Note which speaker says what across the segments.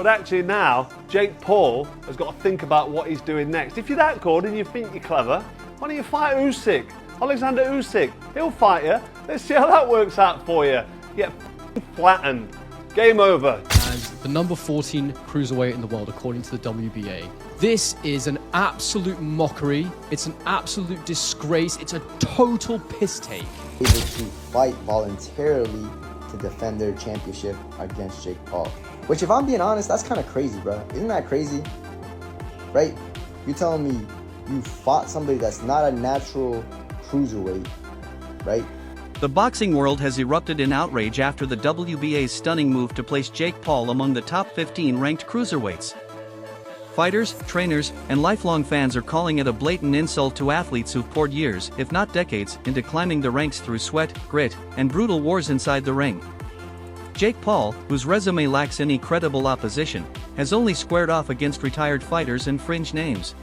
Speaker 1: But actually now, Jake Paul has got to think about what he's doing next. If you're that good and you think you're clever, why don't you fight Usyk? Alexander Usyk, he'll fight you. Let's see how that works out for you. Get flattened. Game over.
Speaker 2: As the number 14 cruiserweight in the world, according to the WBA. This is an absolute mockery. It's an absolute disgrace. It's a total piss take.
Speaker 3: Able to fight voluntarily to defend their championship against Jake Paul. Which, if I'm being honest, that's kind of crazy, bro. Isn't that crazy? Right? You're telling me you fought somebody that's not a natural cruiserweight, right?
Speaker 4: The boxing world has erupted in outrage after the WBA's stunning move to place Jake Paul among the top 15 ranked cruiserweights. Fighters, trainers, and lifelong fans are calling it a blatant insult to athletes who've poured years, if not decades, into climbing the ranks through sweat, grit, and brutal wars inside the ring. Jake Paul, whose resume lacks any credible opposition, has only squared off against retired fighters and fringe names.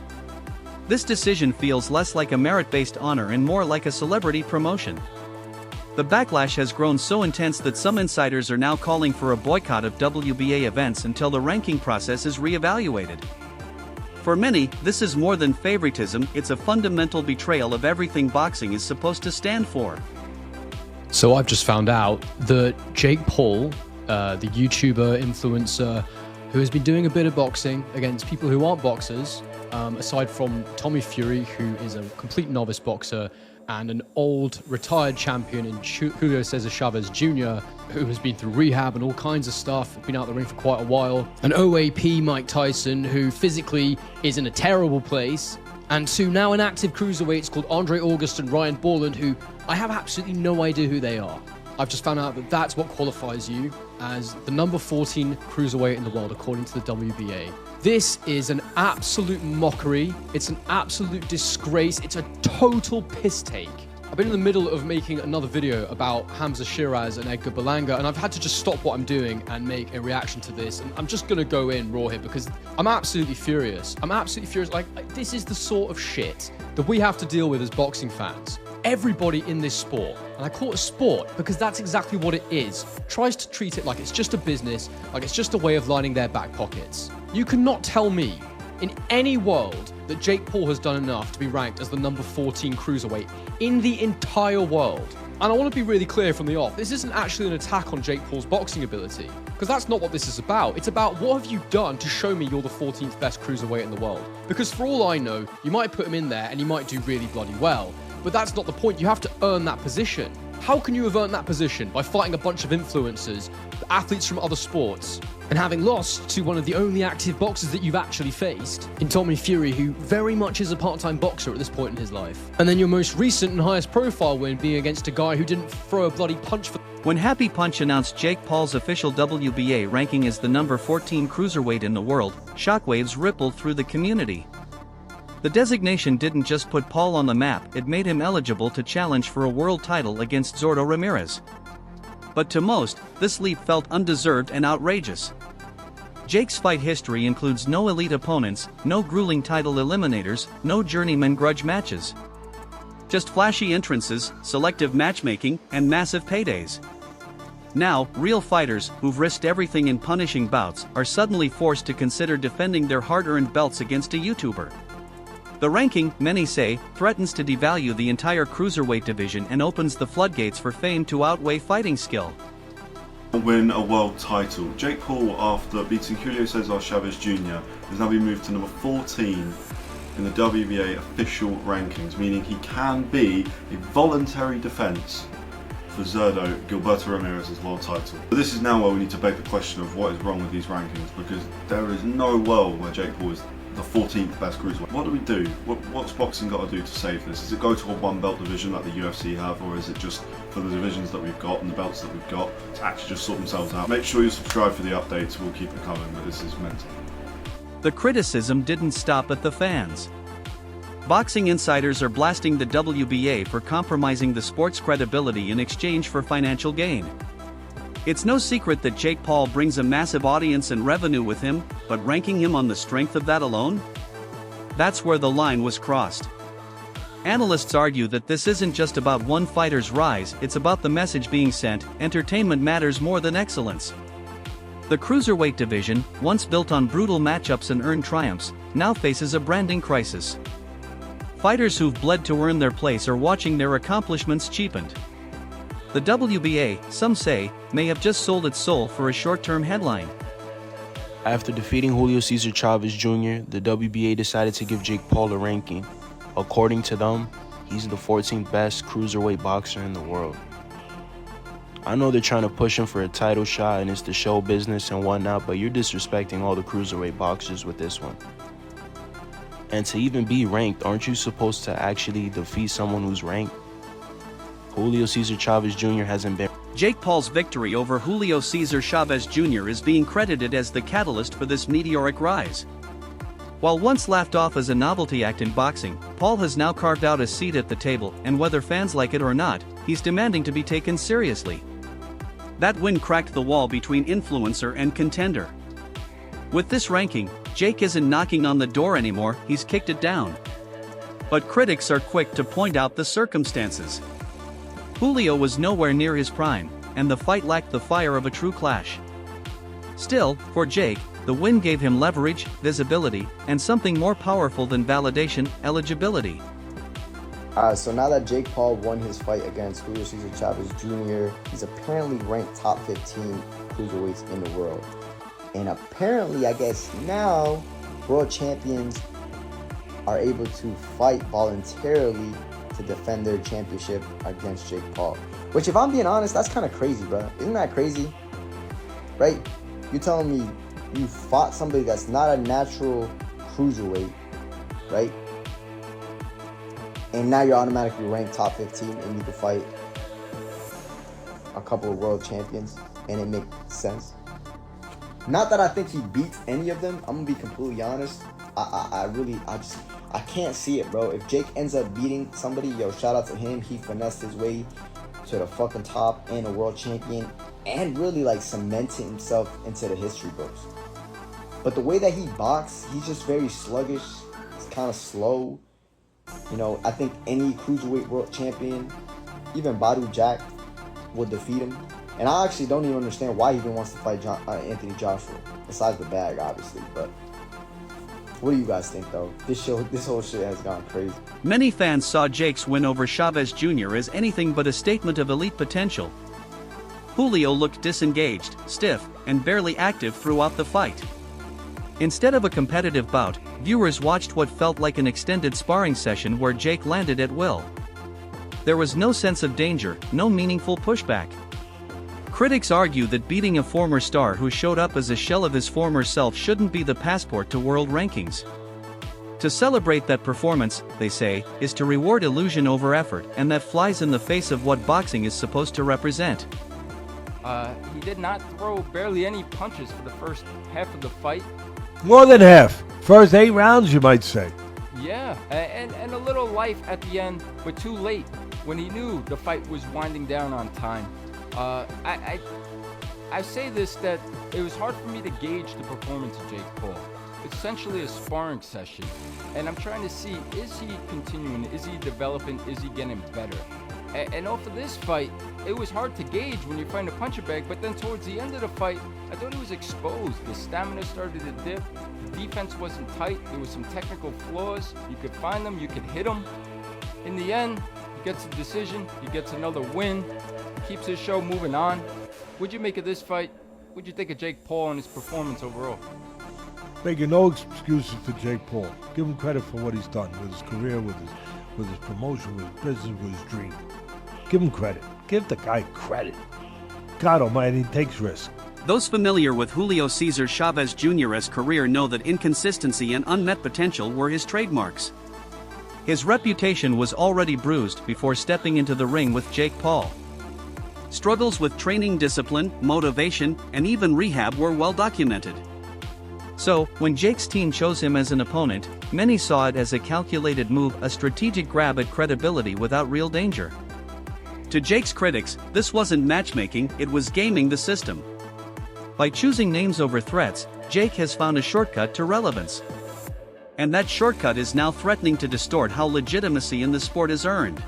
Speaker 4: This decision feels less like a merit-based honor and more like a celebrity promotion. The backlash has grown so intense that some insiders are now calling for a boycott of WBA events until the ranking process is re-evaluated. For many, this is more than favoritism, it's a fundamental betrayal of everything boxing is supposed to stand for.
Speaker 2: So I've just found out that Jake Paul, the YouTuber, influencer, who has been doing a bit of boxing against people who aren't boxers, aside from Tommy Fury, who is a complete novice boxer, and an old retired champion in Julio Cesar Chavez Jr., who has been through rehab and all kinds of stuff, been out the ring for quite a while. An OAP Mike Tyson, who physically is in a terrible place. And two now inactive cruiserweights called Andre August and Ryan Borland, who I have absolutely no idea who they are. I've just found out that that's what qualifies you as the number 14 cruiserweight in the world, according to the WBA. This is an absolute mockery. It's an absolute disgrace. It's a total piss take. I've been in the middle of making another video about Hamza Shiraz and Edgar Berlanga, and I've had to just stop what I'm doing and make a reaction to this. And I'm just gonna go in raw here because I'm absolutely furious. I'm absolutely furious. Like, this is the sort of shit that we have to deal with as boxing fans. Everybody in this sport, and I call it a sport because that's exactly what it is, tries to treat it like it's just a business, like it's just a way of lining their back pockets. You cannot tell me in any world that Jake Paul has done enough to be ranked as the number 14 cruiserweight in the entire world. And I want to be really clear from the off, this isn't actually an attack on Jake Paul's boxing ability, because that's not what this is about. It's about what have you done to show me you're the 14th best cruiserweight in the world. Because for all I know, you might put him in there and you might do really bloody well, but that's not the point. You have to earn that position. How can you have earned that position? By fighting a bunch of influencers, athletes from other sports, and having lost to one of the only active boxers that you've actually faced in Tommy Fury, who very much is a part-time boxer at this point in his life. And then your most recent and highest profile win being against a guy who didn't throw a bloody punch for...
Speaker 4: When Happy Punch announced Jake Paul's official WBA ranking as the number 14 cruiserweight in the world, shockwaves rippled through the community. The designation didn't just put Paul on the map, it made him eligible to challenge for a world title against Zordo Ramirez. But to most, this leap felt undeserved and outrageous. Jake's fight history includes no elite opponents, no grueling title eliminators, no journeyman grudge matches. Just flashy entrances, selective matchmaking, and massive paydays. Now, real fighters, who've risked everything in punishing bouts, are suddenly forced to consider defending their hard-earned belts against a YouTuber. The ranking, many say, threatens to devalue the entire cruiserweight division and opens the floodgates for fame to outweigh fighting skill.
Speaker 5: Win a world title. Jake Paul, after beating Julio Cesar Chavez Jr., has now been moved to number 14 in the WBA official rankings, meaning he can be a voluntary defense for Zurdo Gilberto Ramirez's world title. But this is now where we need to beg the question of what is wrong with these rankings, because there is no world where Jake Paul is the 14th best cruiserweight. What do we do? What's boxing got to do to save this? Does it go to a one belt division like the UFC have, or is it just for the divisions that we've got and the belts that we've got to actually just sort themselves out? Make sure you subscribe for the updates, we'll keep it coming, but this is mental.
Speaker 4: The criticism didn't stop at the fans. Boxing insiders are blasting the WBA for compromising the sport's credibility in exchange for financial gain. It's no secret that Jake Paul brings a massive audience and revenue with him, but ranking him on the strength of that alone? That's where the line was crossed. Analysts argue that this isn't just about one fighter's rise, it's about the message being sent. Entertainment matters more than excellence. The Cruiserweight division, once built on brutal matchups and earned triumphs, now faces a branding crisis. Fighters who've bled to earn their place are watching their accomplishments cheapened. The WBA, some say, may have just sold its soul for a short-term headline.
Speaker 6: After defeating Julio Cesar Chavez Jr., the WBA decided to give Jake Paul a ranking. According to them, he's the 14th best cruiserweight boxer in the world. I know they're trying to push him for a title shot and it's the show business and whatnot, but you're disrespecting all the cruiserweight boxers with this one. And to even be ranked, aren't you supposed to actually defeat someone who's ranked? Julio Cesar Chavez Jr. hasn't been.
Speaker 4: Jake Paul's victory over Julio Cesar Chavez Jr. is being credited as the catalyst for this meteoric rise. While once laughed off as a novelty act in boxing, Paul has now carved out a seat at the table, and whether fans like it or not, he's demanding to be taken seriously. That win cracked the wall between influencer and contender. With this ranking, Jake isn't knocking on the door anymore, he's kicked it down. But critics are quick to point out the circumstances. Julio was nowhere near his prime, and the fight lacked the fire of a true clash. Still, for Jake, the win gave him leverage, visibility, and something more powerful than validation, eligibility.
Speaker 3: So now that Jake Paul won his fight against Julio Cesar Chavez Jr., he's apparently ranked top 15 cruiserweights in the world. And apparently, I guess now, world champions are able to fight voluntarily to defend their championship against Jake Paul. Which, if I'm being honest, that's kind of crazy, bro. Isn't that crazy? Right? You're telling me you fought somebody that's not a natural cruiserweight, right? And now you're automatically ranked top 15 and you can fight a couple of world champions and it makes sense. Not that I think he beats any of them. I'm gonna be completely honest. I can't see it, bro. If Jake ends up beating somebody, yo, shout out to him. He finessed his way to the fucking top and a world champion and really like cemented himself into the history books. But the way that he boxes, he's just very sluggish. He's kind of slow. You know, I think any cruiserweight world champion, even Badu Jack, would defeat him. And I actually don't even understand why he even wants to fight Anthony Joshua, besides the bag, obviously. But what do you guys think, though? This whole shit has gone crazy.
Speaker 4: Many fans saw Jake's win over Chavez Jr. as anything but a statement of elite potential. Julio looked disengaged, stiff, and barely active throughout the fight. Instead of a competitive bout, viewers watched what felt like an extended sparring session where Jake landed at will. There was no sense of danger, no meaningful pushback. Critics argue that beating a former star who showed up as a shell of his former self shouldn't be the passport to world rankings. To celebrate that performance, they say, is to reward illusion over effort, and that flies in the face of what boxing is supposed to represent.
Speaker 7: He did not throw barely any punches for the first half of the fight.
Speaker 8: More than half. First 8 rounds, you might say.
Speaker 7: Yeah, and a little life at the end, but too late, when he knew the fight was winding down on time. I say this, that it was hard for me to gauge the performance of Jake Paul. It's essentially a sparring session, and I'm trying to see, is he continuing, is he developing, is he getting better? And off of this fight, it was hard to gauge when you find a puncher bag, but then towards the end of the fight, I thought he was exposed. The stamina started to dip, the defense wasn't tight, there was some technical flaws, you could find them, you could hit them. In the end, he gets a decision, he gets another win, keeps his show moving on. What'd you make of this fight? What'd you think of Jake Paul and his performance overall?
Speaker 8: Making no excuses for Jake Paul. Give him credit for what he's done with his career, with his promotion, with his business, with his dream. Give him credit. Give the guy credit. God almighty, he takes risks.
Speaker 4: Those familiar with Julio Cesar Chavez Jr.'s career know that inconsistency and unmet potential were his trademarks. His reputation was already bruised before stepping into the ring with Jake Paul. Struggles with training discipline, motivation, and even rehab were well documented. So, when Jake's team chose him as an opponent, many saw it as a calculated move, a strategic grab at credibility without real danger. To Jake's critics, this wasn't matchmaking, it was gaming the system. By choosing names over threats, Jake has found a shortcut to relevance. And that shortcut is now threatening to distort how legitimacy in the sport is earned.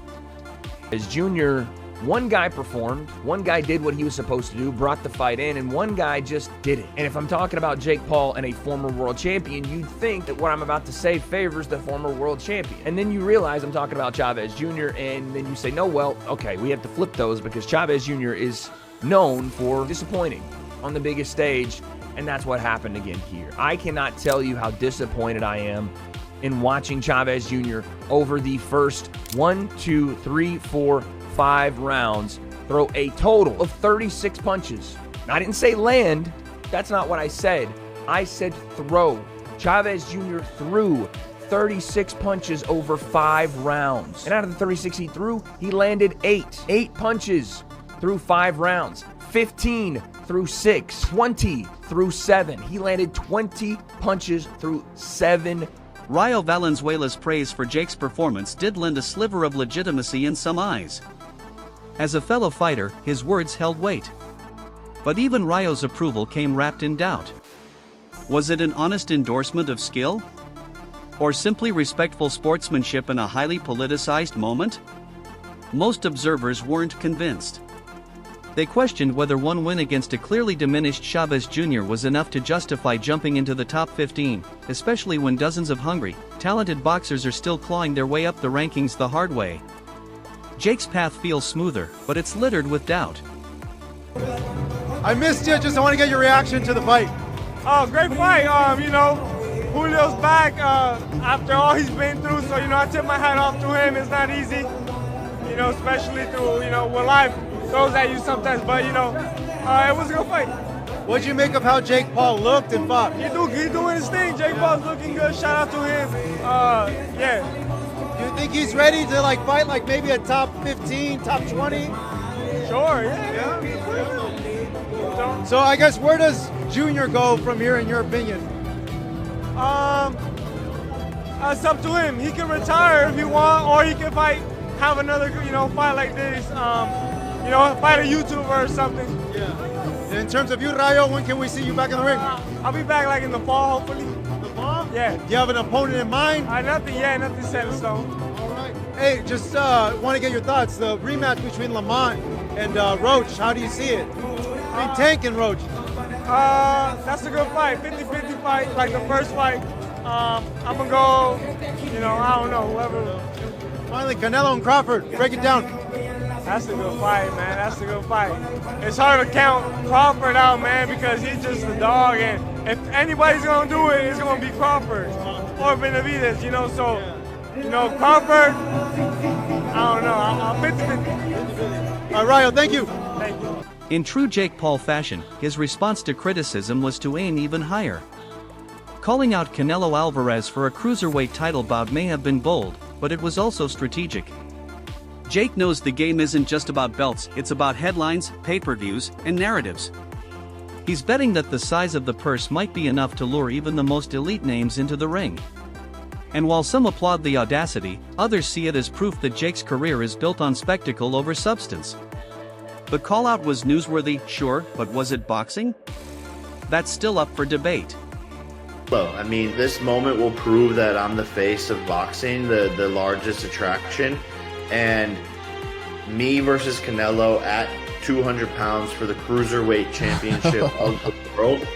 Speaker 6: As Junior
Speaker 9: One guy performed, one guy did what he was supposed to do, brought the fight in, and one guy just did it. And if I'm talking about Jake Paul and a former world champion, you'd think that what I'm about to say favors the former world champion. And then you realize I'm talking about Chavez Jr., and then you say, no, well, okay, we have to flip those because Chavez Jr. is known for disappointing on the biggest stage, and that's what happened again here. I cannot tell you how disappointed I am in watching Chavez Jr. over the first 1, 2, 3, 4, 5 rounds throw a total of 36 punches. I didn't say land. That's not what I said. I said throw. Chavez Jr. threw 36 punches over 5 rounds. And out of the 36 he threw, he landed 8. 8 punches through 5 rounds. 15 through 6. 20 through 7. He landed 20 punches through 7.
Speaker 4: Rayo Valenzuela's praise for Jake's performance did lend a sliver of legitimacy in some eyes. As a fellow fighter, his words held weight. But even Rayo's approval came wrapped in doubt. Was it an honest endorsement of skill? Or simply respectful sportsmanship in a highly politicized moment? Most observers weren't convinced. They questioned whether one win against a clearly diminished Chavez Jr. was enough to justify jumping into the top 15, especially when dozens of hungry, talented boxers are still clawing their way up the rankings the hard way. Jake's path feels smoother, but it's littered with doubt.
Speaker 10: I missed you, just I want to get your reaction to the fight.
Speaker 11: Oh, great fight. Julio's back after all he's been through, so, I tip my hat off to him. It's not easy, especially through, what life throws at you sometimes, but, it was a good fight.
Speaker 10: What'd you make of how Jake Paul looked and fought?
Speaker 11: He's doing his thing. Jake Paul's looking good. Shout out to him. Yeah.
Speaker 10: Do you think he's ready to fight maybe a top 15, top 20?
Speaker 11: Sure, yeah.
Speaker 10: So I guess where does Junior go from here in your opinion?
Speaker 11: It's up to him. He can retire if he wants, or he can have another, fight like this. Fight a YouTuber or something.
Speaker 10: Yeah. And in terms of you, Rayo, when can we see you back in the ring?
Speaker 11: I'll be back in the fall, hopefully.
Speaker 10: The fall?
Speaker 11: Yeah.
Speaker 10: Do you have an opponent in mind?
Speaker 11: Nothing set in stone.
Speaker 10: All right. Hey, just want to get your thoughts. The rematch between Lamont and Roach, how do you see it? Between Tank and Roach.
Speaker 11: That's a good fight. 50-50 fight, like the first fight. I'm going to go, I don't know, whoever.
Speaker 10: Finally, Canelo and Crawford. Break it down.
Speaker 11: That's a good fight, man. That's a good fight. It's hard to count Crawford out, man, because he's just a dog. And if anybody's going to do it, it's going to be Crawford or Benavidez, So, Crawford, I don't know. I'm 50-50.
Speaker 10: All right, Rayo, thank you.
Speaker 11: Thank you.
Speaker 4: In true Jake Paul fashion, his response to criticism was to aim even higher. Calling out Canelo Alvarez for a cruiserweight title bout may have been bold, but it was also strategic. Jake knows the game isn't just about belts, it's about headlines, pay-per-views, and narratives. He's betting that the size of the purse might be enough to lure even the most elite names into the ring. And while some applaud the audacity, others see it as proof that Jake's career is built on spectacle over substance. The call-out was newsworthy, sure, but was it boxing? That's still up for debate.
Speaker 12: Well, I mean, this moment will prove that I'm the face of boxing, the largest attraction. And me versus Canelo at 200 pounds for the Cruiserweight Championship of the world.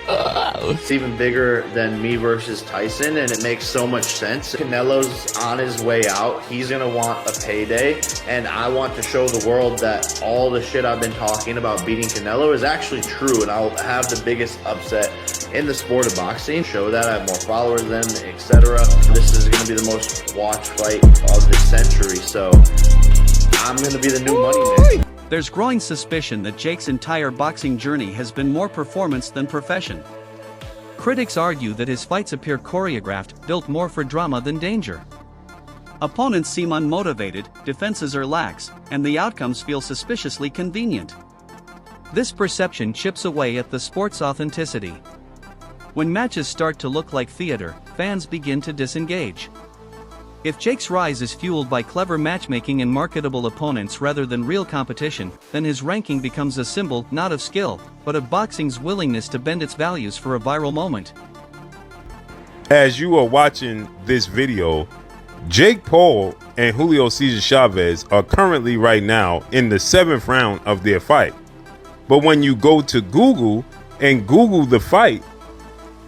Speaker 12: It's even bigger than me versus Tyson, and it makes so much sense. Canelo's on his way out. He's going to want a payday, and I want to show the world that all the shit I've been talking about beating Canelo is actually true, and I'll have the biggest upset in the sport of boxing. Show that I have more followers than him, etc. This is going to be the most watched fight of the century, so I'm going to be the new money man.
Speaker 4: There's growing suspicion that Jake's entire boxing journey has been more performance than profession. Critics argue that his fights appear choreographed, built more for drama than danger. Opponents seem unmotivated, defenses are lax, and the outcomes feel suspiciously convenient. This perception chips away at the sport's authenticity. When matches start to look like theater, fans begin to disengage. If Jake's rise is fueled by clever matchmaking and marketable opponents rather than real competition, then his ranking becomes a symbol not of skill, but of boxing's willingness to bend its values for a viral moment.
Speaker 13: As you are watching this video, Jake Paul and Julio Cesar Chavez are currently right now in the 7th round of their fight. But when you go to Google and Google the fight,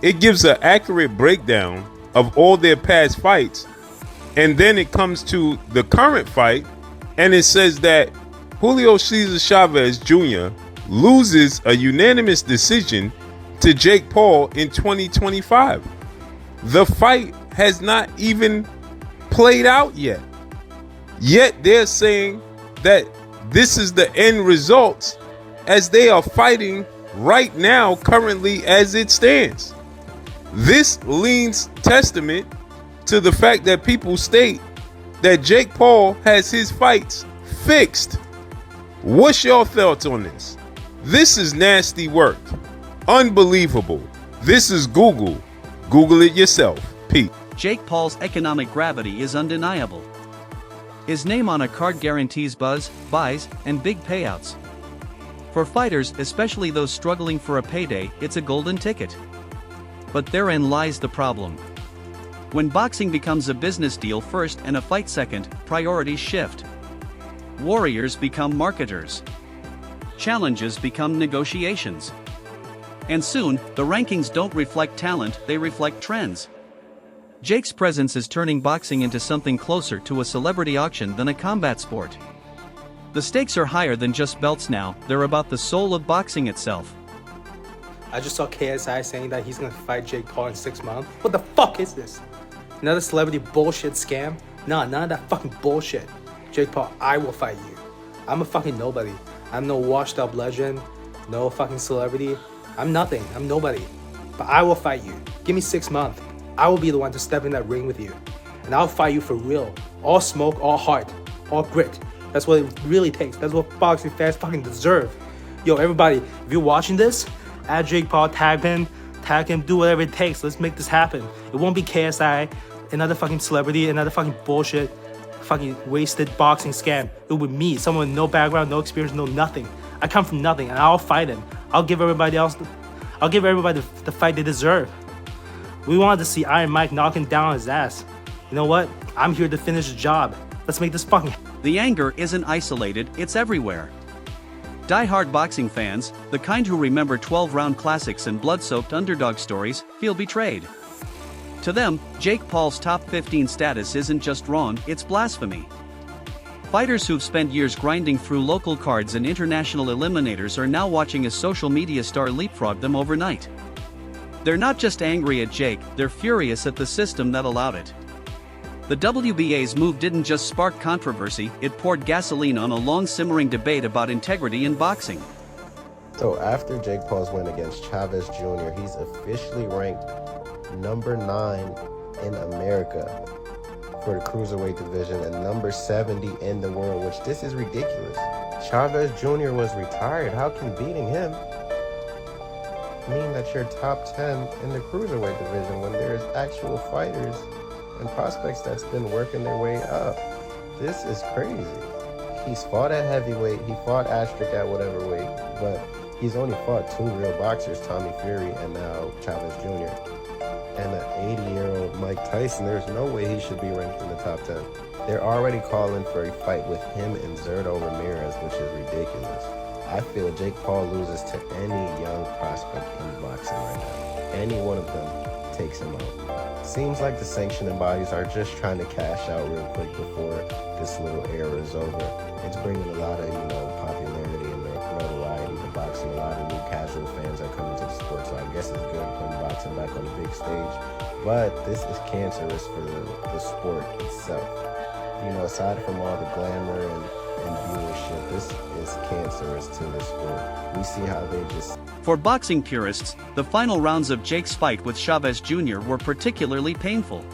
Speaker 13: it gives an accurate breakdown of all their past fights. And then it comes to the current fight, and it says that Julio Cesar Chavez Jr. loses a unanimous decision to Jake Paul in 2025. The fight has not even played out yet. Yet they're saying that this is the end result as they are fighting right now, currently as it stands. This leans testament to the fact that people state that Jake Paul has his fights fixed. What's your thoughts on this? This is nasty work. Unbelievable. This is Google. Google it yourself. Pete.
Speaker 4: Jake Paul's economic gravity is undeniable. His name on a card guarantees buzz, buys, and big payouts. For fighters, especially those struggling for a payday, it's a golden ticket. But therein lies the problem. When boxing becomes a business deal first and a fight second, priorities shift. Warriors become marketers. Challenges become negotiations. And soon, the rankings don't reflect talent, they reflect trends. Jake's presence is turning boxing into something closer to a celebrity auction than a combat sport. The stakes are higher than just belts now, they're about the soul of boxing itself.
Speaker 14: I just saw KSI saying that he's gonna fight Jake Paul in 6 months. What the fuck is this? Another celebrity bullshit scam? Nah, none of that fucking bullshit. Jake Paul, I will fight you. I'm a fucking nobody. I'm no washed up legend, no fucking celebrity. I'm nothing, I'm nobody. But I will fight you. Give me 6 months. I will be the one to step in that ring with you. And I'll fight you for real. All smoke, all heart, all grit. That's what it really takes. That's what boxing fans fucking deserve. Yo, everybody, if you're watching this, add Jake Paul, tag him, do whatever it takes. Let's make this happen. It won't be KSI, another fucking celebrity, another fucking bullshit, fucking wasted boxing scam. It would be me, someone with no background, no experience, no nothing. I come from nothing, and I'll fight him. I'll give everybody the fight they deserve. We wanted to see Iron Mike knocking down his ass. You know what? I'm here to finish the job. Let's make this fucking...
Speaker 4: The anger isn't isolated, it's everywhere. Die-hard boxing fans, the kind who remember 12-round classics and blood-soaked underdog stories, feel betrayed. To them, Jake Paul's top 15 status isn't just wrong, it's blasphemy. Fighters who've spent years grinding through local cards and international eliminators are now watching a social media star leapfrog them overnight. They're not just angry at Jake, they're furious at the system that allowed it. The WBA's move didn't just spark controversy, it poured gasoline on a long-simmering debate about integrity in boxing.
Speaker 15: So after Jake Paul's win against Chavez Jr., he's officially ranked number 9 in America for the Cruiserweight division and number 70 in the world, which this is ridiculous. Chavez Jr. was retired. How can beating him mean that you're top 10 in the Cruiserweight division when there's actual fighters and prospects that's been working their way up? This is crazy. He's fought at heavyweight, he fought Astrick at whatever weight, but he's only fought 2 real boxers, Tommy Fury and now Chavez Jr. And an 80-year-old Mike Tyson, there's no way he should be ranked in the top 10. They're already calling for a fight with him and Zurdo Ramirez, which is ridiculous. I feel Jake Paul loses to any young prospect in boxing right now. Any one of them takes him out. Seems like the sanctioning bodies are just trying to cash out real quick before this little era is over. It's bringing a lot of, popularity and notoriety to boxing. A lot of new casual fans are coming to the sport, so I guess it's good putting boxing back on the big stage. But this is cancerous for the sport itself. Aside from all the glamour and viewership, this is cancerous to the sport. We see how they just...
Speaker 4: For boxing purists, the final rounds of Jake's fight with Chavez Jr. were particularly painful.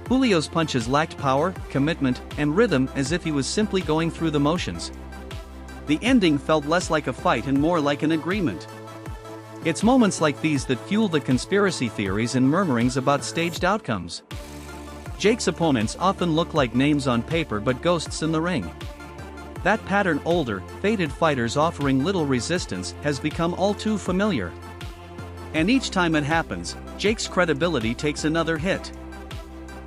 Speaker 4: Julio's punches lacked power, commitment, and rhythm, as if he was simply going through the motions. The ending felt less like a fight and more like an agreement. It's moments like these that fuel the conspiracy theories and murmurings about staged outcomes. Jake's opponents often look like names on paper but ghosts in the ring. That pattern, older, faded fighters offering little resistance, has become all too familiar. And each time it happens, Jake's credibility takes another hit.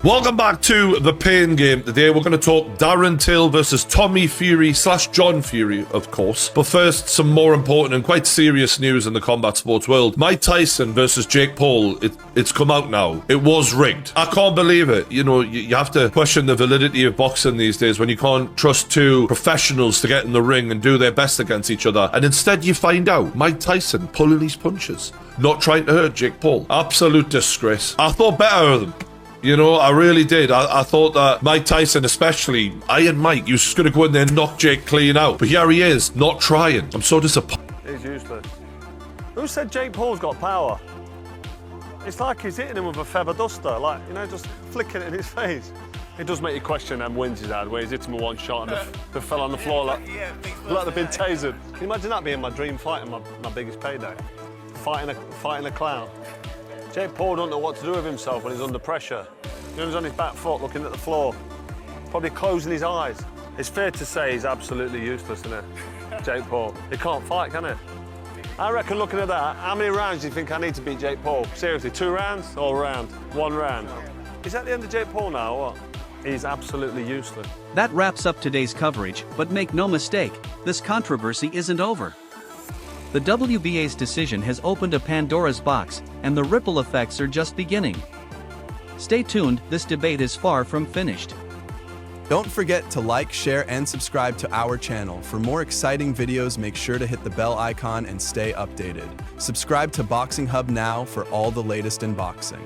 Speaker 16: Welcome back to the Pain Game. Today we're going to talk Darren Till versus Tommy Fury / John Fury, of course. But first, some more important and quite serious news in the combat sports world. Mike Tyson versus Jake Paul, it's come out now. It was rigged. I can't believe it. You know, you have to question the validity of boxing these days when you can't trust two professionals to get in the ring and do their best against each other. And instead you find out Mike Tyson pulling his punches, not trying to hurt Jake Paul. Absolute disgrace. I thought better of them. You know, I really did. I thought that Mike Tyson, especially, Iron Mike, he was just going to go in there and knock Jake clean out. But here he is, not trying. I'm so disappointed.
Speaker 1: He's useless. Who said Jake Paul's got power? It's like he's hitting him with a feather duster, like, you know, just flicking it in his face. It does make you question them wins he's had, where he's hit him with one shot and they fell on the floor like they've been tasered. Can you imagine that being my dream fight and my biggest payday? Fighting a clown. Jake Paul don't know what to do with himself when he's under pressure. You know, he's on his back foot looking at the floor, probably closing his eyes. It's fair to say he's absolutely useless, isn't it? Jake Paul. He can't fight, can he? I reckon looking at that, how many rounds do you think I need to beat Jake Paul? Seriously, 2 rounds or a round? 1 round. Is that the end of Jake Paul now or what? He's absolutely useless.
Speaker 4: That wraps up today's coverage, but make no mistake, this controversy isn't over. The WBA's decision has opened a Pandora's box, and the ripple effects are just beginning. Stay tuned, this debate is far from finished.
Speaker 17: Don't forget to like, share, and subscribe to our channel. For more exciting videos, make sure to hit the bell icon and stay updated. Subscribe to Boxing Hub now for all the latest in boxing.